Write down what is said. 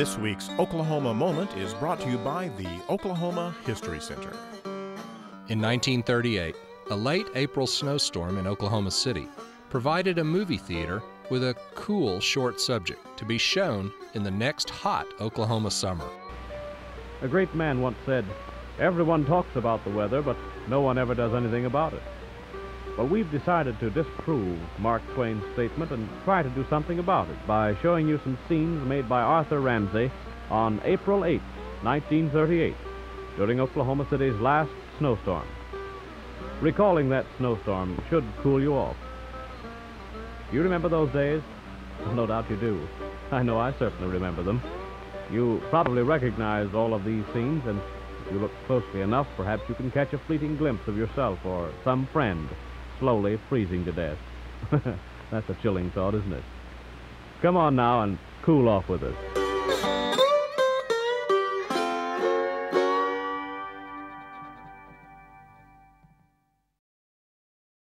This week's Oklahoma Moment is brought to you by the Oklahoma History Center. In 1938, a late April snowstorm in Oklahoma City provided a movie theater with a cool short subject to be shown in the next hot Oklahoma summer. A great man once said, "Everyone talks about the weather, but no one ever does anything about it." Well, we've decided to disprove Mark Twain's statement and try to do something about it by showing you some scenes made by Arthur Ramsay on April 8, 1938, during Oklahoma City's last snowstorm. Recalling that snowstorm should cool you off. Do you remember those days? No doubt you do. I know I certainly remember them. You probably recognize all of these scenes, and if you look closely enough, perhaps you can catch a fleeting glimpse of yourself or some friend slowly freezing to death. That's a chilling thought, isn't it? Come on now and cool off with us.